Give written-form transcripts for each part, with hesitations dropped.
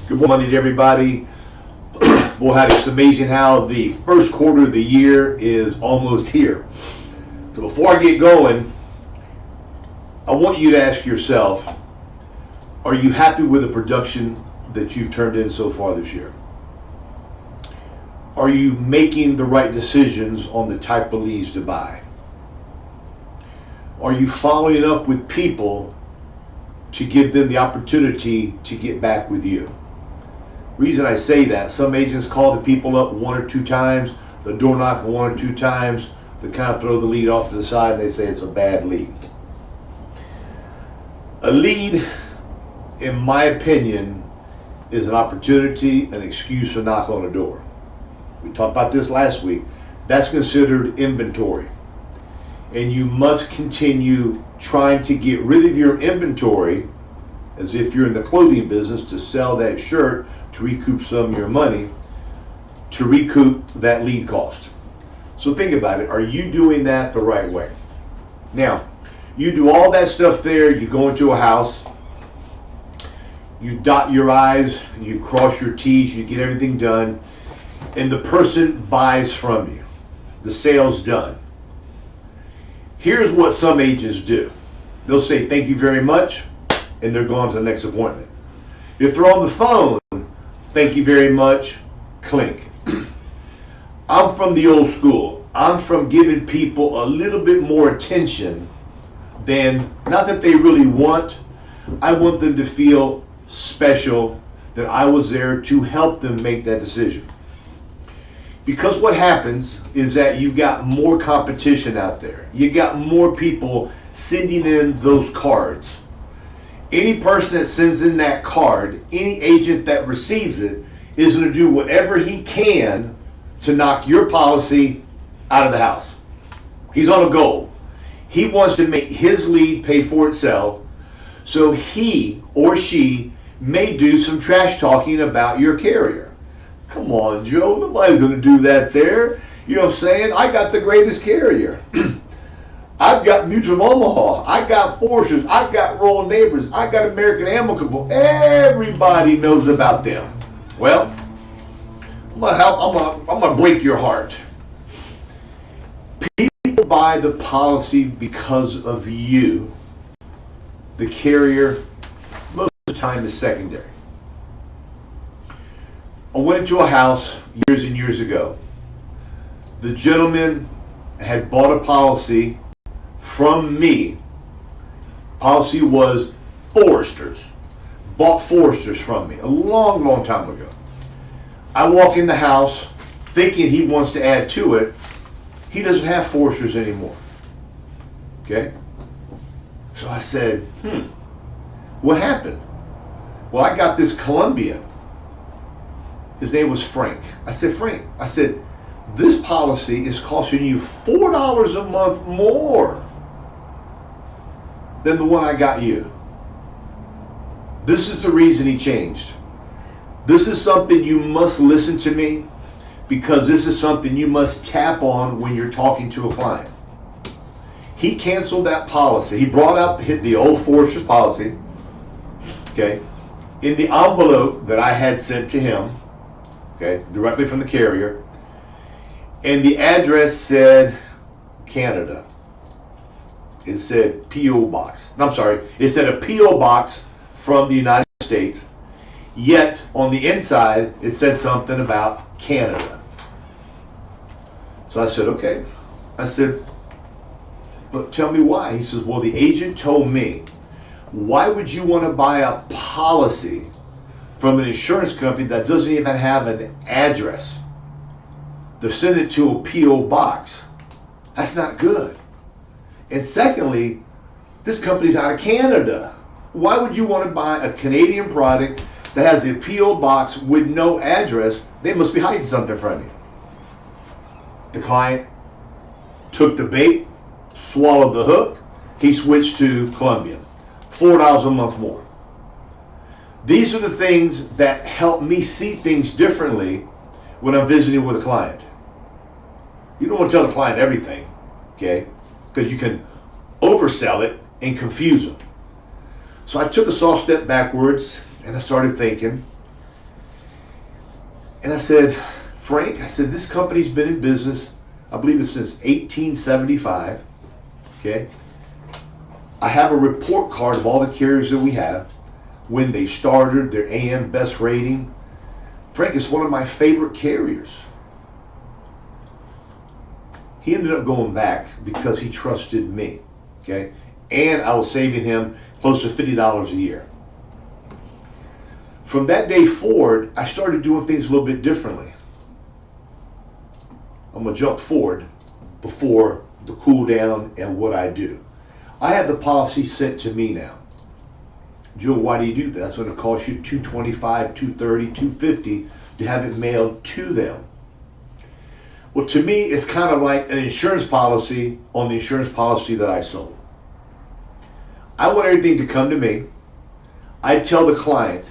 Good morning to everybody. Boy, it's amazing how the first quarter of the year is almost here. So before I get going, I want you to ask yourself, are you happy with the production that you've turned in so far this year? Are you making the right decisions on the type of leads to buy? Are you following up with people to give them the opportunity to get back with you? Reason I say that, some agents call the people up one or two times, the door knock one or two times, they kind of throw the lead off to the side and they say it's a bad lead. A lead, in my opinion, is an opportunity, an excuse to knock on a door. We talked about this last week. That's considered inventory. And you must continue trying to get rid of your inventory, as if you're in the clothing business, to sell that shirt to recoup some of your money, to recoup that lead cost. So think about it. Are you doing that the right way? Now, you do all that stuff there. You go into a house, you dot your I's, you cross your T's, you get everything done, and the person buys from you. The sale's done. Here's what some agents do. They'll say, thank you very much, and they're gone to the next appointment. If they're on the phone, thank you very much, clink. I'm from the old school. I'm from giving people a little bit more attention than, not that they really want, I want them to feel special, that I was there to help them make that decision. Because what happens is that you've got more competition out there. You got more people sending in those cards. Any person that sends in that card, any agent that receives it, is going to do whatever he can to knock your policy out of the house. He's on a goal. He wants to make his lead pay for itself, so he or she may do some trash talking about your carrier. Come on, Joe, nobody's going to do that there. You know what I'm saying? I got the greatest carrier. I've got Mutual of Omaha. I got Forces. I got Royal Neighbors. I got American Amicable. Everybody knows about them. Well, I'm gonna break your heart. People buy the policy because of you. The carrier, most of the time, is secondary. I went into a house years and years ago. The gentleman had bought a policy from me. Policy was Foresters. Bought Foresters from me a long, long time ago. I walk in the house thinking he wants to add to it. He doesn't have Foresters anymore. Okay? So I said, what happened? Well, I got this Colombian. His name was Frank. I said, Frank, this policy is costing you $4 a month more than the one I got you. This is the reason he changed. This is something you must listen to me, because this is something you must tap on when you're talking to a client. He canceled that policy. He brought out the old Foresters policy, okay, in the envelope that I had sent to him, okay, directly from the carrier, and the address said Canada. It said P.O. Box. I'm sorry, it said a P.O. Box from the United States, yet on the inside it said something about Canada. So I said, okay. I said, but tell me why. He says, well, the agent told me, why would you want to buy a policy from an insurance company that doesn't even have an address? They're sending it to a P.O. Box. That's not good. And secondly, this company's out of Canada. Why would you want to buy a Canadian product that has a P.O. Box with no address? They must be hiding something from you. The client took the bait, swallowed the hook. He switched to Colombian. $4 a month more. These are the things that help me see things differently when I'm visiting with a client. You don't want to tell the client everything, okay? Because you can oversell it and confuse them. So I took a soft step backwards and I started thinking, And I said, Frank, I said, this company's been in business, I believe it's since 1875, okay? I have a report card of all the carriers that we have, when they started, their AM best rating. Frank, it's one of my favorite carriers. He ended up going back because he trusted me, okay? And I was saving him close to $50 a year. From that day forward, I started doing things a little bit differently. I'm gonna jump forward before the cool down and what I do. I have the policy sent to me now. Joe, why do you do that? That's going to cost you $225, $230, $250 to have it mailed to them. Well, to me, it's kind of like an insurance policy on the insurance policy that I sold. I want everything to come to me. I tell the client,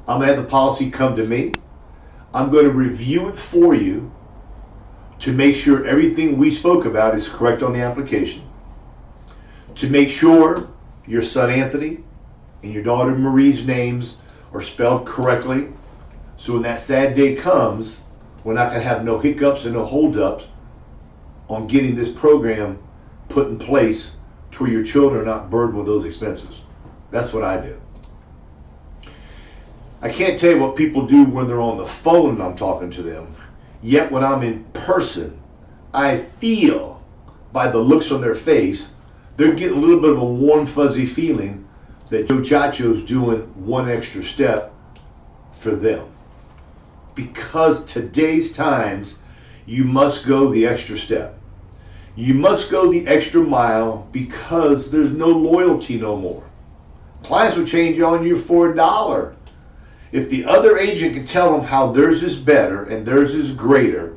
I'm going to have the policy come to me. I'm going to review it for you to make sure everything we spoke about is correct on the application. To make sure your son Anthony and your daughter Marie's names are spelled correctly, so when that sad day comes, we're not going to have no hiccups and no holdups on getting this program put in place to where your children are not burdened with those expenses. That's what I do. I can't tell you what people do when they're on the phone and I'm talking to them, yet when I'm in person, I feel by the looks on their face, they're getting a little bit of a warm, fuzzy feeling that Joe Ciaccio's doing one extra step for them. Because today's times, you must go the extra step. You must go the extra mile because there's no loyalty no more. Clients will change on you for $1. If the other agent can tell them how theirs is better and theirs is greater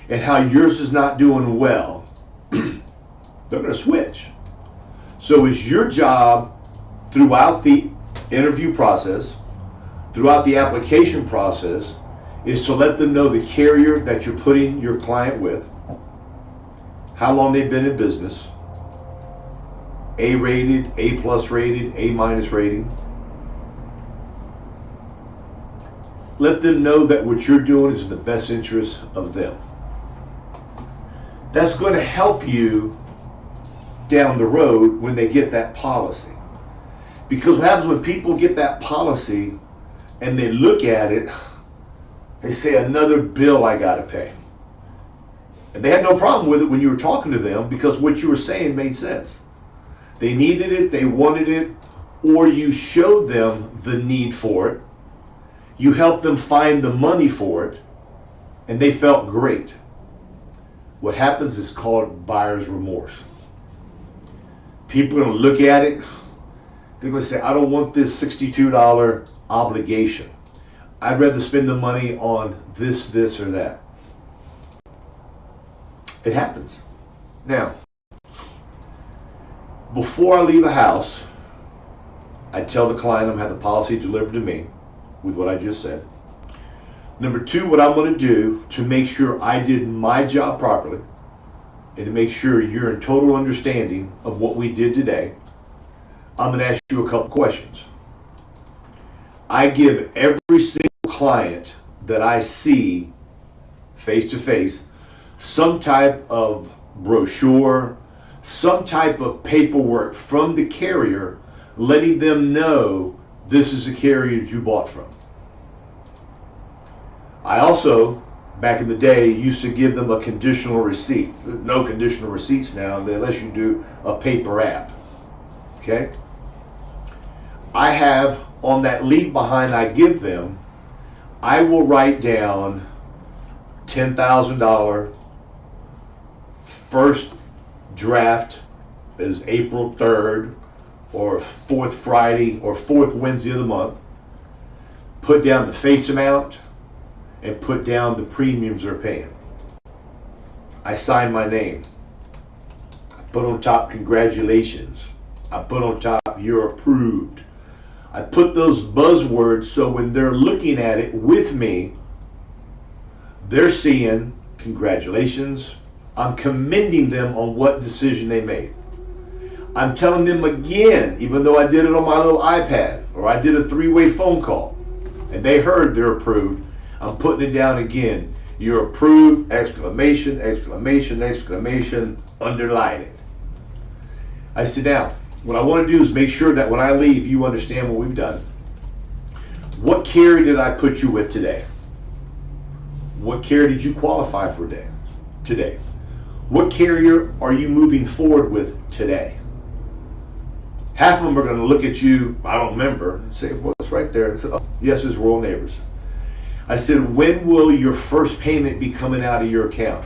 and how yours is not doing well, they're going to switch. So it's your job throughout the interview process, throughout the application process, is to let them know the carrier that you're putting your client with, how long they've been in business, A rated, A plus rated, A minus rating. Let them know that what you're doing is in the best interest of them. That's going to help you down the road when they get that policy. Because what happens when people get that policy and they look at it, they say, another bill I got to pay. And they had no problem with it when you were talking to them because what you were saying made sense. They needed it, they wanted it, or you showed them the need for it. You helped them find the money for it, and they felt great. What happens is called buyer's remorse. People are going to look at it, they're going to say, I don't want this $62 obligation. I'd rather spend the money on this, this, or that. It happens. Now, before I leave a house, I tell the client I'm going to have the policy delivered to me with what I just said. Number two, what I'm going to do to make sure I did my job properly and to make sure you're in total understanding of what we did today, I'm going to ask you a couple questions. I give every single client that I see face to face some type of brochure, some type of paperwork from the carrier letting them know this is the carrier that you bought from. I also, back in the day, used to give them a conditional receipt. There's no conditional receipts now unless you do a paper app. Okay? I have on that leave behind I give them, I will write down $10,000. First draft is April 3rd or fourth Friday or fourth Wednesday of the month. Put down the face amount and put down the premiums they're paying. I sign my name. I put on top, congratulations. I put on top, you're approved. I put those buzzwords so when they're looking at it with me, they're seeing, congratulations. I'm commending them on what decision they made. I'm telling them again, even though I did it on my little iPad or I did a 3-way phone call and they heard they're approved, I'm putting it down again. You're approved, exclamation, exclamation, exclamation, underline it. I said, now, what I want to do is make sure that when I leave, you understand what we've done. What carrier did I put you with today? What carrier did you qualify for today? What carrier are you moving forward with today? Half of them are going to look at you, I don't remember, and say, well, it's right there. And say, oh, yes, it's Royal Neighbors. I said, when will your first payment be coming out of your account?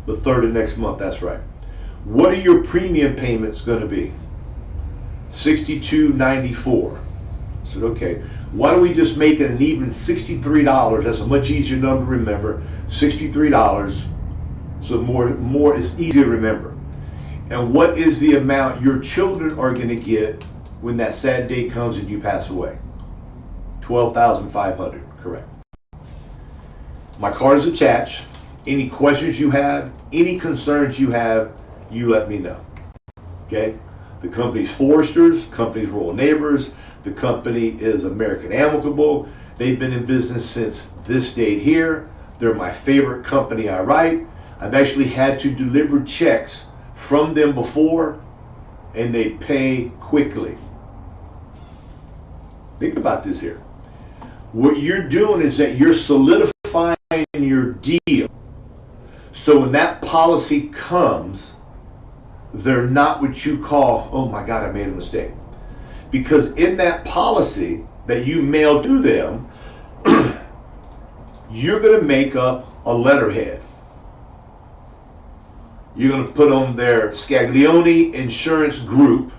The 3rd of next month, that's right. What are your premium payments going to be? $62.94. I said, okay, why don't we just make it an even $63? That's a much easier number to remember. $63, so more is easier to remember. And what is the amount your children are going to get when that sad day comes and you pass away? $12,500, correct. My card is attached. Any questions you have, any concerns you have, you let me know. Okay? The company's Foresters, the company's Royal Neighbors, the company is American Amicable. They've been in business since this date here. They're my favorite company I write. I've actually had to deliver checks from them before, and they pay quickly. Think about this here. What you're doing is that you're solidifying your deal. So when that policy comes, they're not what you call, oh my God, I made a mistake. Because in that policy that you mail to them, you're going to make up a letterhead. You're going to put on their Scaglione Insurance Group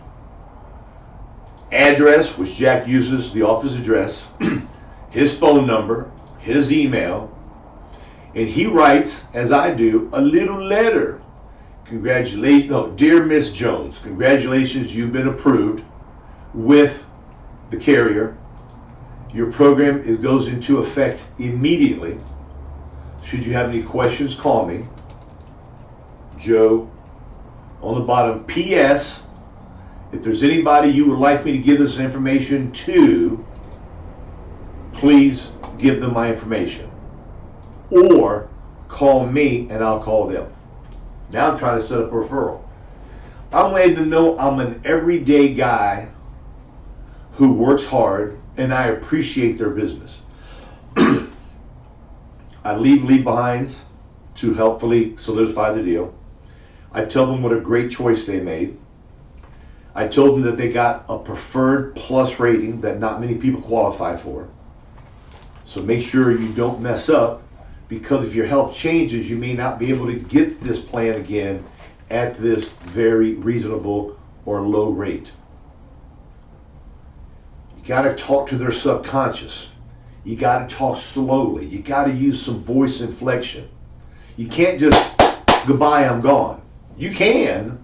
address, which Jack uses, the office address, his phone number, his email, and he writes, as I do, a little letter. Congratulations, no, dear Miss Jones, congratulations, you've been approved with the carrier. Your program goes into effect immediately. Should you have any questions, call me. Joe. On the bottom, P.S. If there's anybody you would like me to give this information to, please give them my information. Or call me and I'll call them. Now I'm trying to set up a referral. I'm letting them know I'm an everyday guy who works hard and I appreciate their business. I leave behinds to helpfully solidify the deal. I tell them what a great choice they made. I told them that they got a preferred plus rating that not many people qualify for. So make sure you don't mess up, because if your health changes, you may not be able to get this plan again at this very reasonable or low rate. You got to talk to their subconscious. You got to talk slowly. You got to use some voice inflection. You can't just, goodbye, I'm gone. You can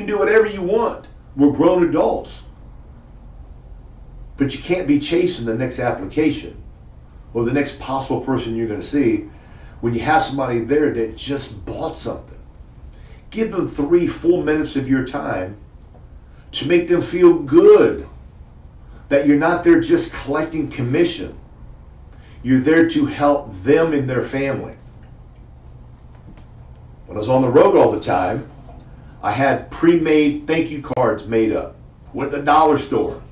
do whatever you want. We're grown adults. But you can't be chasing the next application or the next possible person you're going to see when you have somebody there that just bought something. Give them 3-4 minutes of your time to make them feel good that you're not there just collecting commission. You're there to help them and their family. When I was on the road all the time, I had pre-made thank you cards made up. Went to the dollar store.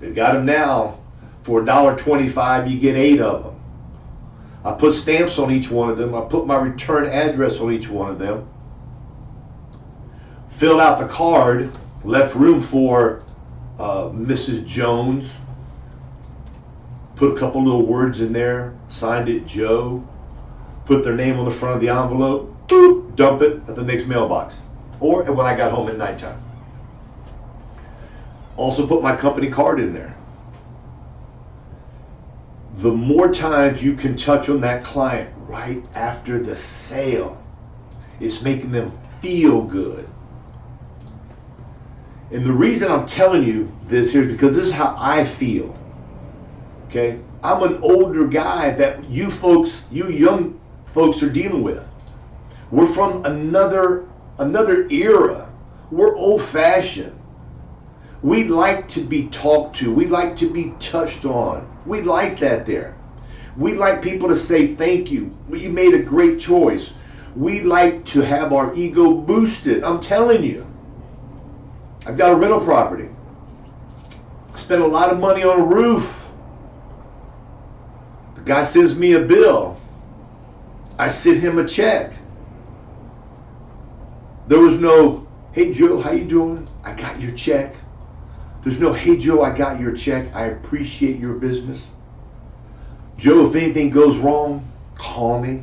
They've got them now. For $1.25, you get 8 of them. I put stamps on each one of them. I put my return address on each one of them. Filled out the card, left room for Mrs. Jones. Put a couple little words in there. Signed it Joe. Put their name on the front of the envelope. Boop, dump it at the next mailbox. Or when I got home at nighttime. Also put my company card in there. The more times you can touch on that client right after the sale, it's making them feel good. And the reason I'm telling you this here is because this is how I feel. Okay? I'm an older guy that you young folks are dealing with. We're from another era. We're old-fashioned. We like to be talked to. We like to be touched on. We like that there. We like people to say thank you. You made a great choice. We like to have our ego boosted. I'm telling you. I've got a rental property. Spent a lot of money on a roof. The guy sends me a bill. I sent him a check. There was no, hey Joe, how you doing? I got your check. There's no, hey Joe, I got your check. I appreciate your business. Joe, if anything goes wrong, call me.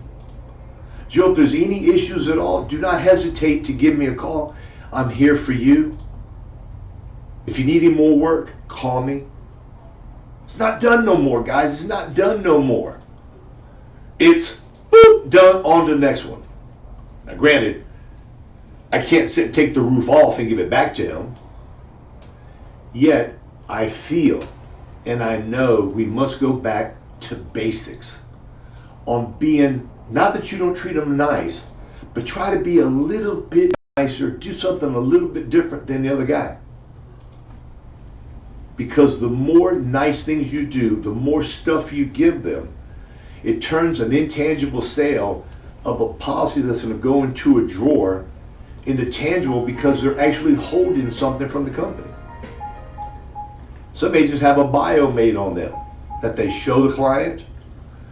Joe, if there's any issues at all, do not hesitate to give me a call. I'm here for you. If you need any more work, call me. It's not done no more, guys. It's not done no more. It's boop, done, on to the next one. Now, granted, I can't sit and take the roof off and give it back to him. Yet, I feel and I know we must go back to basics on being, not that you don't treat them nice, but try to be a little bit nicer, do something a little bit different than the other guy. Because the more nice things you do, the more stuff you give them, it turns an intangible sale of a policy that's going to go into a drawer into tangible because they're actually holding something from the company. Some agents have a bio made on them that they show the client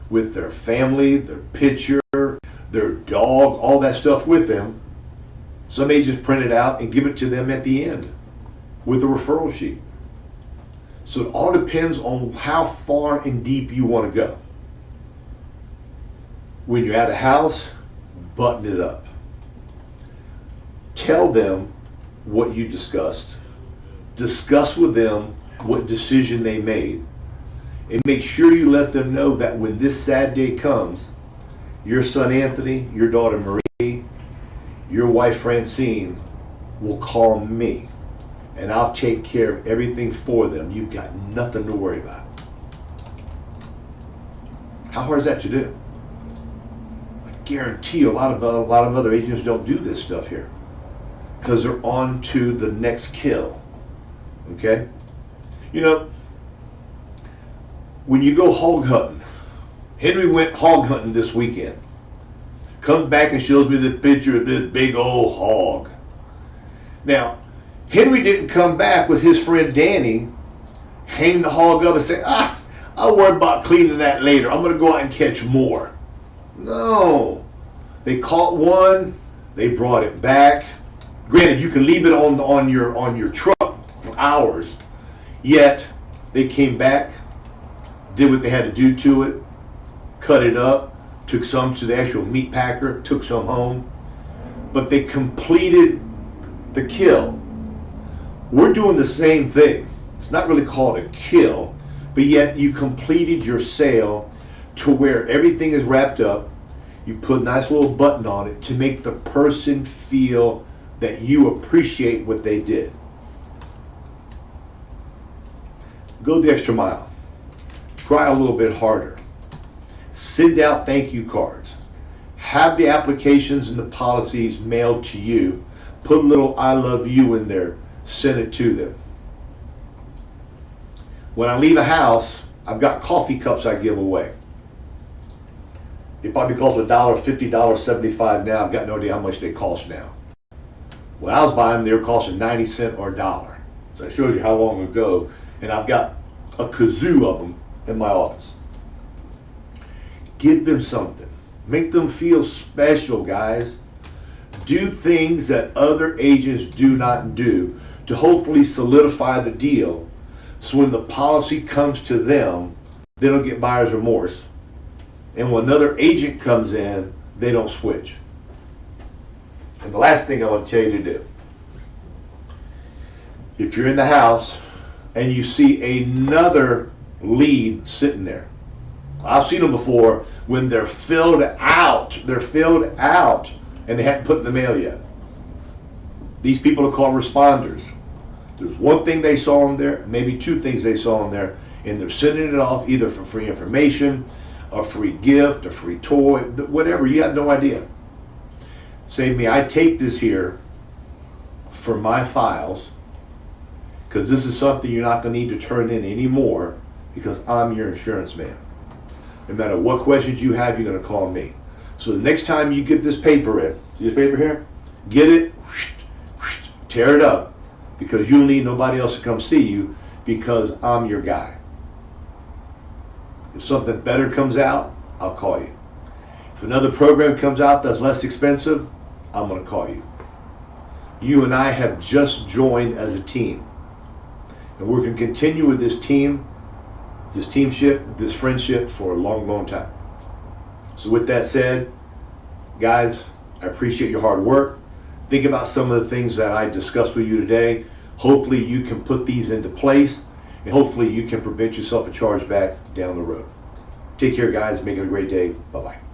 with their family, their picture, their dog, all that stuff with them. Some agents print it out and give it to them at the end with a referral sheet. So it all depends on how far and deep you want to go. When you're at a house, button it up. Tell them what you discussed. Discuss with them what decision they made. And make sure you let them know that when this sad day comes, your son Anthony, your daughter Marie, your wife Francine will call me. And I'll take care of everything for them. You've got nothing to worry about. How hard is that to do? I guarantee you a lot of other agents don't do this stuff here because they're on to the next kill. Okay? You know, when you go hog hunting, Henry went hog hunting this weekend. Comes back and shows me the picture of this big old hog. Now, Henry didn't come back with his friend Danny, hang the hog up and say, I'll worry about cleaning that later. I'm going to go out and catch more. No. They caught one. They brought it back. Granted, you can leave it on your truck for hours. Yet, they came back, did what they had to do to it, cut it up, took some to the actual meat packer, took some home. But they completed the kill. We're doing the same thing. It's not really called a kill, but yet you completed your sale to where everything is wrapped up. You put a nice little button on it to make the person feel that you appreciate what they did. Go the extra mile. Try a little bit harder. Send out thank you cards. Have the applications and the policies mailed to you. Put a little I love you in there. Send it to them. When I leave a house, I've got coffee cups I give away. They probably cost $1.50, $1.75 now. I've got no idea how much they cost now. When I was buying them, they were costing 90 cents or $1. So it shows you how long ago. And I've got a kazoo of them in my office. Give them something. Make them feel special, guys. Do things that other agents do not do to hopefully solidify the deal, so when the policy comes to them, they don't get buyer's remorse. And when another agent comes in, they don't switch. And the last thing I want to tell you to do, if you're in the house and you see another lead sitting there, I've seen them before when they're filled out, and they hadn't put in the mail yet. These people are called responders. There's one thing they saw in there, maybe two things they saw in there, and they're sending it off either for free information, a free gift, a free toy, whatever. You have no idea. Say to me, I take this here for my files because this is something you're not going to need to turn in anymore because I'm your insurance man. No matter what questions you have, you're going to call me. So the next time you get this paper in, see this paper here? Get it, tear it up, because you'll need nobody else to come see you, because I'm your guy. If something better comes out, I'll call you. If another program comes out that's less expensive, I'm going to call you. You and I have just joined as a team. And we're going to continue with this team, this teamship, this friendship for a long, long time. So with that said, guys, I appreciate your hard work. Think about some of the things that I discussed with you today. Hopefully you can put these into place, and hopefully you can prevent yourself a chargeback down the road. Take care, guys. Make it a great day. Bye-bye.